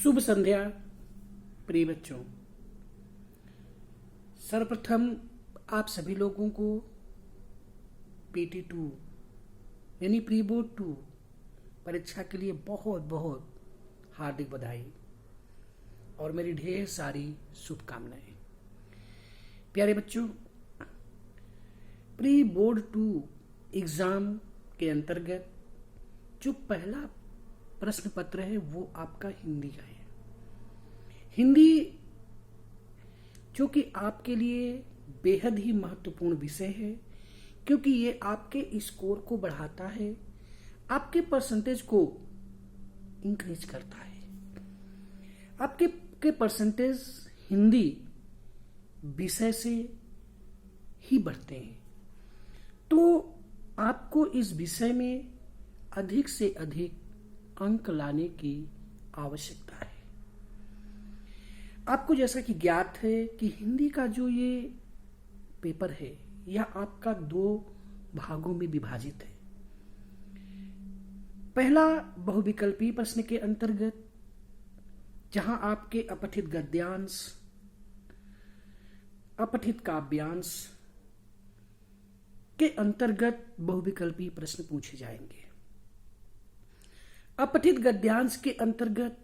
शुभ संध्या प्रिय बच्चों। सर्वप्रथम आप सभी लोगों को PT2 यानी प्री बोर्ड 2 परीक्षा के लिए बहुत बहुत हार्दिक बधाई और मेरी ढेर सारी शुभकामनाएं। प्यारे बच्चों, प्री बोर्ड 2 एग्जाम के अंतर्गत जो पहला प्रश्न पत्र है वो आपका हिंदी का है। हिंदी जो कि आपके लिए बेहद ही महत्वपूर्ण विषय है, क्योंकि ये आपके स्कोर को बढ़ाता है, आपके परसेंटेज को इंक्रीज करता है। आपके परसेंटेज हिंदी विषय से ही बढ़ते हैं, तो आपको इस विषय में अधिक से अधिक अंक लाने की आवश्यकता है। आपको जैसा कि ज्ञात है कि हिंदी का जो ये पेपर है यह आपका 2 भागों में विभाजित है। पहला बहुविकल्पीय प्रश्न के अंतर्गत, जहां आपके अपठित गद्यांश, अपठित काव्यांश के अंतर्गत बहुविकल्पीय प्रश्न पूछे जाएंगे। अपठित गद्यांश के अंतर्गत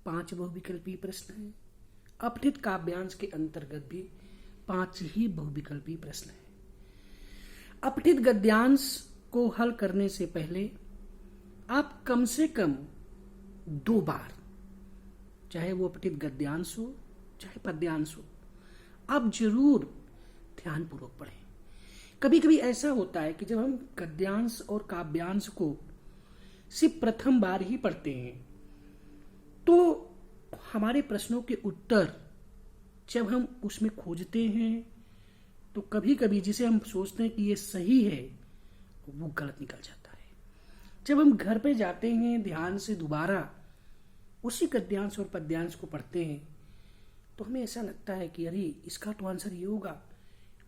5 बहुविकल्पीय प्रश्न हैं। अपठित काव्यांश के अंतर्गत भी 5 ही बहुविकल्पीय प्रश्न हैं। अपठित गद्यांश को हल करने से पहले आप कम से कम 2 बार, चाहे वो अपठित गद्यांश हो चाहे पद्यांश हो, आप जरूर ध्यानपूर्वक पढ़ें। कभी कभी ऐसा होता है कि जब हम गद्यांश और काव्यांश को सिर्फ प्रथम बार ही पढ़ते हैं तो हमारे प्रश्नों के उत्तर जब हम उसमें खोजते हैं तो कभी कभी जिसे हम सोचते हैं कि ये सही है वो गलत निकल जाता है। जब हम घर पे जाते हैं, ध्यान से दोबारा उसी गद्यांश और पद्यांश को पढ़ते हैं तो हमें ऐसा लगता है कि अरे इसका तो आंसर ये होगा,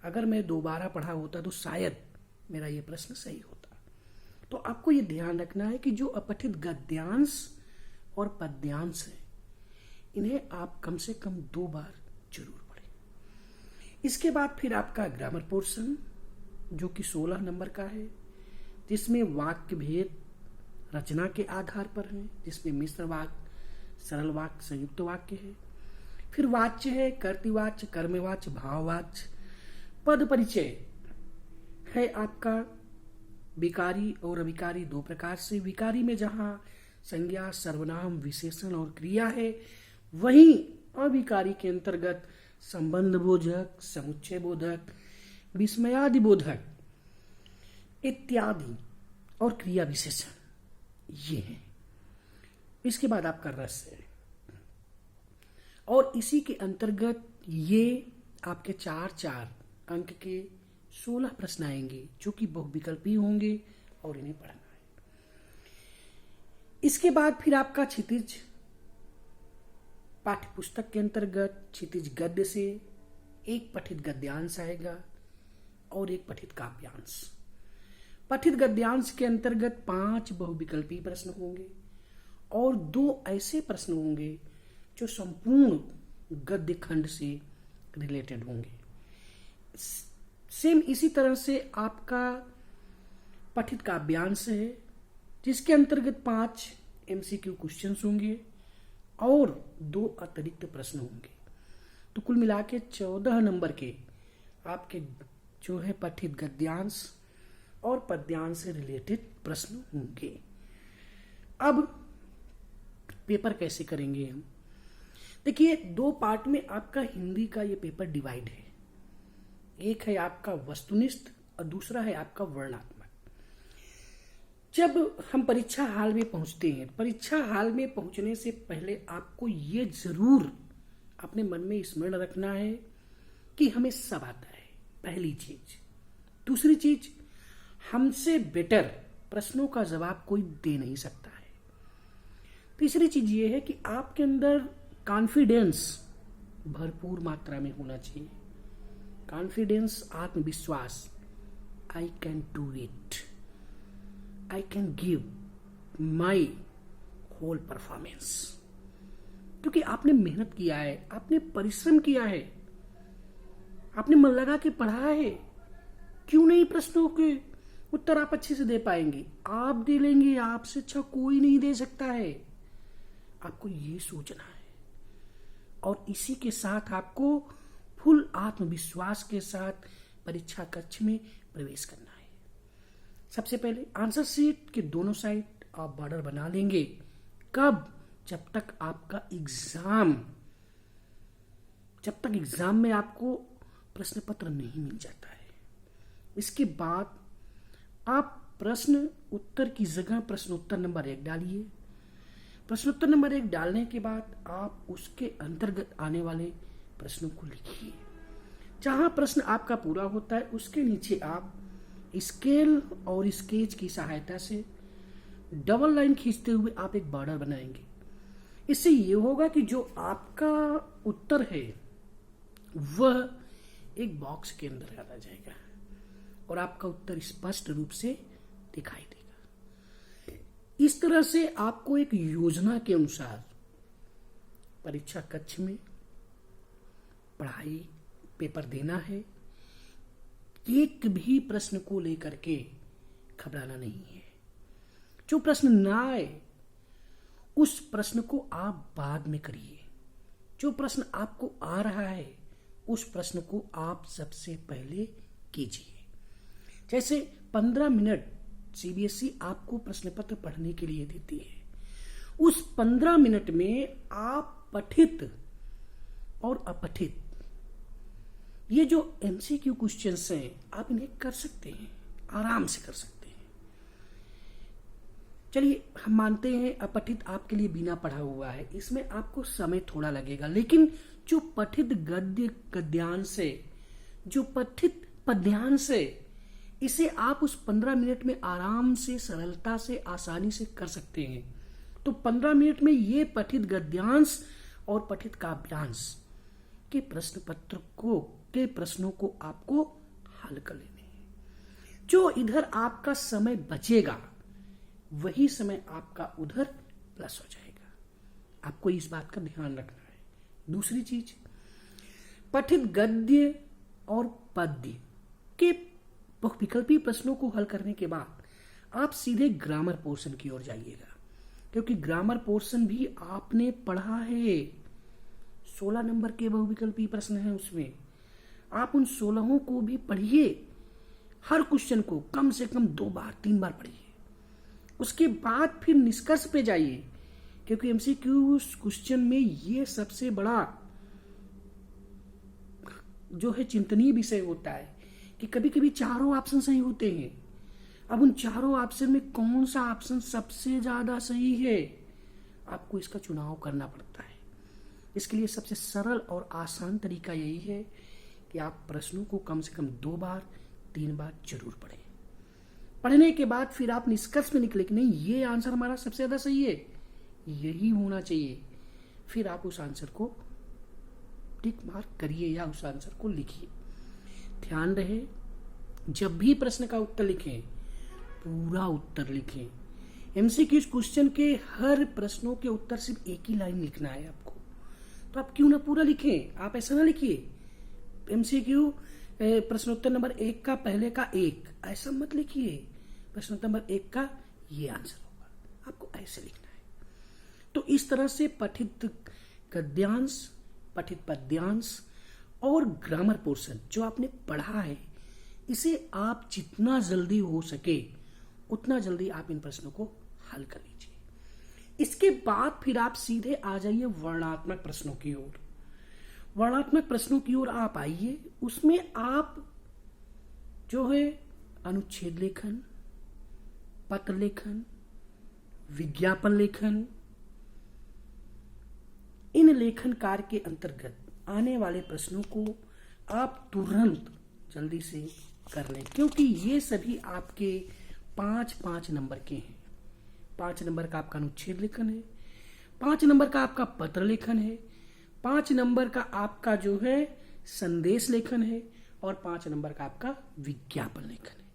अगर मैं दोबारा पढ़ा होता तो शायद मेरा ये प्रश्न सही होता। तो आपको ये ध्यान रखना है कि जो अपठित गद्यांश और पद्यांश है इन्हें आप कम से कम 2 बार जरूर पढ़ें। इसके बाद फिर आपका ग्रामर पोर्शन जो कि 16 नंबर का है, जिसमें वाक्य भेद रचना के आधार पर है, जिसमें मिश्र वाक्य, सरल वाक्य, संयुक्त वाक्य है। फिर वाच्य है, कर्तृवाच्य, कर्मवाच्य, भाववाच्य। पद परिचय है आपका विकारी और अविकारी 2 प्रकार से। विकारी में जहां संज्ञा, सर्वनाम, विशेषण और क्रिया है, वहीं अविकारी के अंतर्गत संबंध बोधक, समुच्चय बोधक, विस्मयादि बोधक इत्यादि और क्रिया विशेषण ये है। इसके बाद आपका रस है और इसी के अंतर्गत ये आपके 4 अंक के 16 प्रश्न आएंगे जो कि बहुविकल्पीय होंगे और इन्हें पढ़ना है। इसके बाद फिर आपका क्षितिज पाठ्य पुस्तक के अंतर्गत क्षितिज गद्य से 1 पठित गद्यांश आएगा और 1 पठित काव्यांश। पठित गद्यांश के अंतर्गत 5 बहुविकल्पीय प्रश्न होंगे और 2 ऐसे प्रश्न होंगे जो संपूर्ण गद्य खंड से रिलेटेड होंगे। सेम इसी तरह से आपका पठित काव्यांश है, जिसके अंतर्गत 5 MCQ क्वेश्चंस होंगे और 2 अतिरिक्त प्रश्न होंगे। तो कुल मिला के 14 नंबर के आपके जो है पठित गद्यांश और पद्यांश से रिलेटेड प्रश्न होंगे। अब पेपर कैसे करेंगे हम? देखिए, 2 पार्ट में आपका हिंदी का ये पेपर डिवाइड है। एक है आपका वस्तुनिष्ठ और दूसरा है आपका वर्णनात्मक। जब हम परीक्षा हाल में पहुंचते हैं, परीक्षा हाल में पहुंचने से पहले आपको ये जरूर अपने मन में स्मरण रखना है कि हमें सब आता है, पहली चीज। दूसरी चीज, हमसे बेटर प्रश्नों का जवाब कोई दे नहीं सकता है। तीसरी चीज ये है कि आपके अंदर कॉन्फिडेंस भरपूर मात्रा में होना चाहिए। कॉन्फिडेंस, आत्मविश्वास, I can do it, I can give my whole performance. क्योंकि आपने मेहनत किया है, आपने परिश्रम किया है, आपने मन लगा के पढ़ा है। क्यों नहीं प्रश्नों के उत्तर आप अच्छे से दे पाएंगे? आप दे लेंगे, आपसे अच्छा कोई नहीं दे सकता है। आपको ये सोचना है और इसी के साथ आपको फुल आत्मविश्वास के साथ परीक्षा कक्ष में प्रवेश करना है। सबसे पहले आंसर शीट के दोनों साइड आप बॉर्डर बना लेंगे। कब? जब तक एग्जाम में आपको प्रश्न पत्र नहीं मिल जाता है। इसके बाद आप प्रश्न उत्तर की जगह प्रश्नोत्तर नंबर 1 डालिए। प्रश्नोत्तर नंबर 1 डालने के बाद आप उसके अंतर्गत आने वाले प्रश्नों को लिखिए। जहां प्रश्न आपका पूरा होता है उसके नीचे आप स्केल और स्केच की सहायता से डबल लाइन खींचते हुए आप एक बॉर्डर बनाएंगे। इससे ये होगा कि जो आपका उत्तर है वह एक बॉक्स के अंदर आ जाएगा और आपका उत्तर स्पष्ट रूप से दिखाई देगा। इस तरह से आपको एक योजना के अनुसार परीक्षा कक्ष में पढ़ाई पेपर देना है। एक भी प्रश्न को लेकर के घबराना नहीं है। जो प्रश्न ना आए उस प्रश्न को आप बाद में करिए। जो प्रश्न आपको आ रहा है उस प्रश्न को आप सबसे पहले कीजिए। जैसे 15 मिनट सीबीएसई आपको प्रश्न पत्र पढ़ने के लिए देती है। उस 15 मिनट में आप पठित और अपठित ये जो एमसीक्यू क्वेश्चंस हैं आप इन्हें कर सकते हैं, आराम से कर सकते हैं। चलिए हम मानते हैं अपठित आपके लिए बिना पढ़ा हुआ है, इसमें आपको समय थोड़ा लगेगा, लेकिन जो पठित गद्य गद्यांश है, जो पठित पद्यांश है, इसे आप उस 15 मिनट में आराम से, सरलता से, आसानी से कर सकते हैं। तो 15 मिनट में ये पठित गद्यांश और पठित काव्यांश के प्रश्नों को आपको हल कर लेने हैं। जो इधर आपका समय बचेगा वही समय आपका उधर प्लस हो जाएगा। आपको इस बात का ध्यान रखना है। दूसरी चीज, पठित गद्य और पद्य के बहुविकल्पी प्रश्नों को हल करने के बाद आप सीधे ग्रामर पोर्शन की ओर जाइएगा, क्योंकि ग्रामर पोर्शन भी आपने पढ़ा है। 16 नंबर के बहुविकल्पी प्रश्न हैं, उसमें आप उन 16 को भी पढ़िए। हर क्वेश्चन को कम से कम 2 बार 3 बार पढ़िए। उसके बाद फिर निष्कर्ष पे जाइए, क्योंकि एमसीक्यू क्वेश्चन में ये सबसे बड़ा जो है चिंतनीय विषय होता है कि कभी कभी चारों ऑप्शन सही होते हैं। अब उन चारों ऑप्शन में कौन सा ऑप्शन सबसे ज्यादा सही है, आपको इसका चुनाव करना पड़ता है। इसके लिए सबसे सरल और आसान तरीका यही है कि आप प्रश्नों को कम से कम 2 बार 3 बार जरूर पढ़ें। पढ़ने के बाद फिर आप निष्कर्ष में निकले कि नहीं, ये आंसर हमारा सबसे ज्यादा सही है, यही होना चाहिए। फिर आप उस आंसर को टिक मार्क करिए या उस आंसर को लिखिए। ध्यान रहे, जब भी प्रश्न का उत्तर लिखें पूरा उत्तर लिखें। एमसीक्यू क्वेश्चन के हर प्रश्नों के उत्तर सिर्फ एक ही लाइन लिखना है आपको, तो आप क्यों ना पूरा लिखें। आप ऐसा ना लिखिए एमसीक्यू प्रश्नोत्तर नंबर 1 का पहले का 1, ऐसा मत लिखिए। प्रश्नोत्तर नंबर 1 का ये आंसर होगा, आपको ऐसे लिखना है। तो इस तरह से पठित गद्यांश, पठित पद्यांश और ग्रामर पोर्शन जो आपने पढ़ा है, इसे आप जितना जल्दी हो सके उतना जल्दी आप इन प्रश्नों को हल कर लीजिए। इसके बाद फिर आप सीधे आ जाइए वर्णनात्मक प्रश्नों की ओर। वर्णनात्मक प्रश्नों की ओर आप आइए। उसमें आप जो है अनुच्छेद लेखन, पत्र लेखन, विज्ञापन लेखन, इन लेखन कार्य के अंतर्गत आने वाले प्रश्नों को आप तुरंत जल्दी से कर लें, क्योंकि ये सभी आपके 5-5 नंबर के हैं। 5 नंबर का आपका अनुच्छेद लेखन है, 5 नंबर का आपका पत्र लेखन है, 5 नंबर का आपका जो है संदेश लेखन है और 5 नंबर का आपका विज्ञापन लेखन है।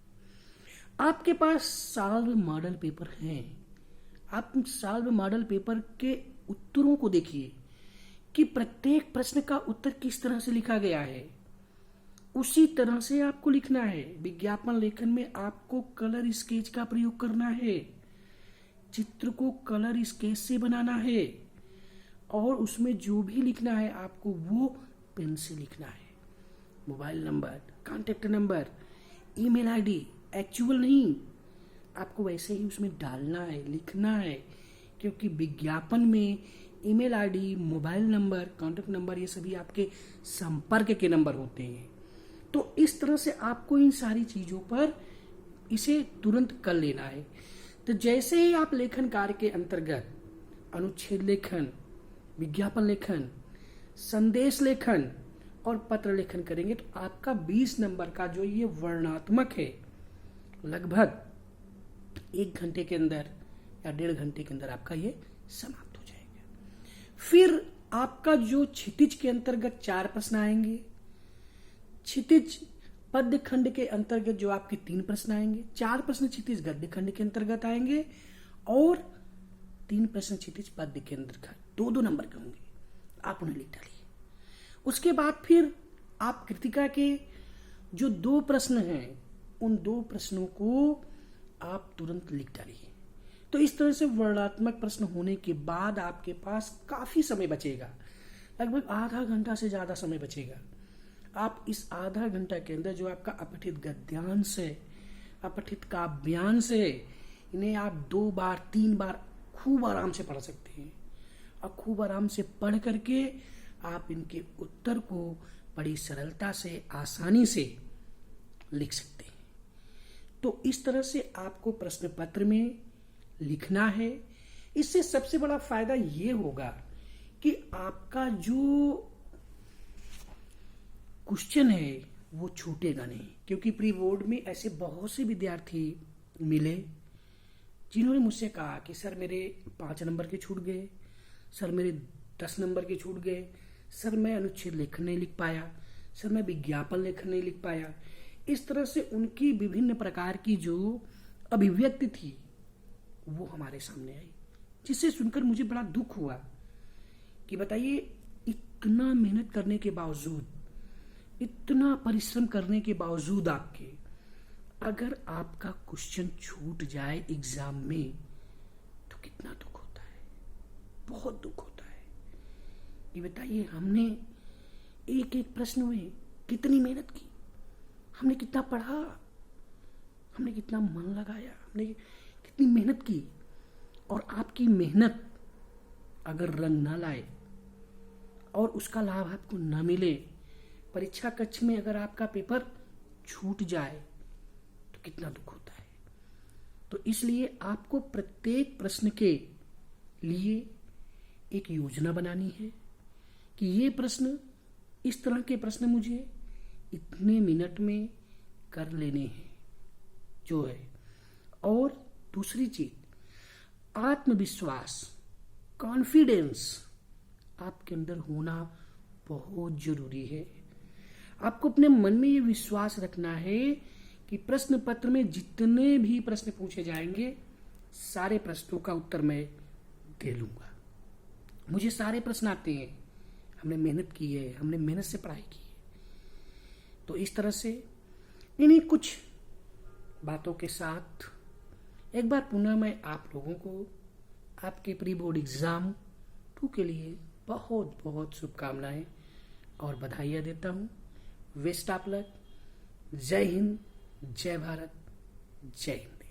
आपके पास सॉल्व मॉडल पेपर हैं। आप सॉल्व मॉडल पेपर के उत्तरों को देखिए, कि प्रत्येक प्रश्न का उत्तर किस तरह से लिखा गया है, उसी तरह से आपको लिखना है। विज्ञापन लेखन में आपको कलर स्केच का प्रयोग करना है, चित्र को कलर स्केच से बनाना है, और उसमें जो भी लिखना है आपको वो पेन से लिखना है। Mobile number, contact number, email ID actual नहीं, आपको वैसे ही उसमें डालना है, लिखना है, क्योंकि विज्ञापन में email ID, mobile number, contact number ये सभी आपके संपर्क के नंबर होते हैं। तो इस तरह से आपको इन सारी चीजों पर इसे तुरंत कर लेना है। तो जैसे ही आप लेखन कार्य के अंतर्गत अनुच्छेद लेखन, विज्ञापन लेखन, संदेश लेखन और पत्र लेखन करेंगे तो आपका 20 नंबर का जो ये वर्णनात्मक है लगभग 1 घंटे के अंदर या 1.5 घंटे के अंदर आपका ये समाप्त हो जाएगा। फिर आपका जो क्षितिज के अंतर्गत 4 प्रश्न आएंगे, क्षितिज पद्य खंड के अंतर्गत जो आपके 3 प्रश्न आएंगे, 4 प्रश्न क्षितिज गद्य खंड के अंतर्गत आएंगे और 3 प्रश्न क्षितिज पद्य के अंतर्गत 2-2 नंबर के होंगे। आप उन्हें लिख डालिए। उसके बाद फिर आप कृतिका के जो 2 प्रश्न हैं उन 2 प्रश्नों को आप तुरंत लिख डालिए। तो इस तरह से वर्णनात्मक प्रश्न होने के बाद आपके पास काफी समय बचेगा, लगभग आधा घंटा से ज्यादा समय बचेगा। आप इस आधा घंटा के अंदर जो आपका अपठित गद्यांश है, अपठित काव्यांश है, इन्हें आप 2 बार 3 बार खूब आराम से पढ़ सकते हैं और खूब आराम से पढ़ करके आप इनके उत्तर को बड़ी सरलता से, आसानी से लिख सकते हैं। तो इस तरह से आपको प्रश्न पत्र में लिखना है। इससे सबसे बड़ा फायदा ये होगा कि आपका जो क्वेश्चन है वो छूटेगा नहीं, क्योंकि प्री बोर्ड में ऐसे बहुत से विद्यार्थी मिले जिन्होंने मुझसे कहा कि सर मेरे 5 नंबर के छूट गए, सर मेरे 10 नंबर के छूट गए, सर मैं अनुच्छेद लेखन नहीं लिख पाया, सर मैं विज्ञापन लेखन नहीं लिख पाया। इस तरह से उनकी विभिन्न प्रकार की जो अभिव्यक्ति थी वो हमारे सामने आई, जिसे सुनकर मुझे बड़ा दुख हुआ कि बताइए इतना मेहनत करने के बावजूद, इतना परिश्रम करने के बावजूद आपके अगर आपका क्वेश्चन छूट जाए एग्जाम में तो कितना दुख होता है, बहुत दुख होता है। ये बताइए हमने एक एक प्रश्न में कितनी मेहनत की, हमने कितना पढ़ा, हमने कितना मन लगाया, हमने कितनी मेहनत की, और आपकी मेहनत अगर रंग ना लाए और उसका लाभ आपको न मिले, परीक्षा कक्ष में अगर आपका पेपर छूट जाए तो कितना दुख होता है। तो इसलिए आपको प्रत्येक प्रश्न के लिए एक योजना बनानी है कि ये प्रश्न, इस तरह के प्रश्न मुझे इतने मिनट में कर लेने हैं जो है। और दूसरी चीज, आत्मविश्वास, कॉन्फिडेंस आपके अंदर होना बहुत जरूरी है। आपको अपने मन में ये विश्वास रखना है कि प्रश्न पत्र में जितने भी प्रश्न पूछे जाएंगे सारे प्रश्नों का उत्तर मैं दे लूंगा। मुझे सारे प्रश्न आते हैं, हमने मेहनत की है, हमने मेहनत से पढ़ाई की है। तो इस तरह से इन्हीं कुछ बातों के साथ एक बार पुनः मैं आप लोगों को आपके प्री बोर्ड एग्जाम 2 के लिए बहुत बहुत शुभकामनाएं और बधाइयां देता हूं। Best of luck. जय हिंद, जय भारत, जय हिंद।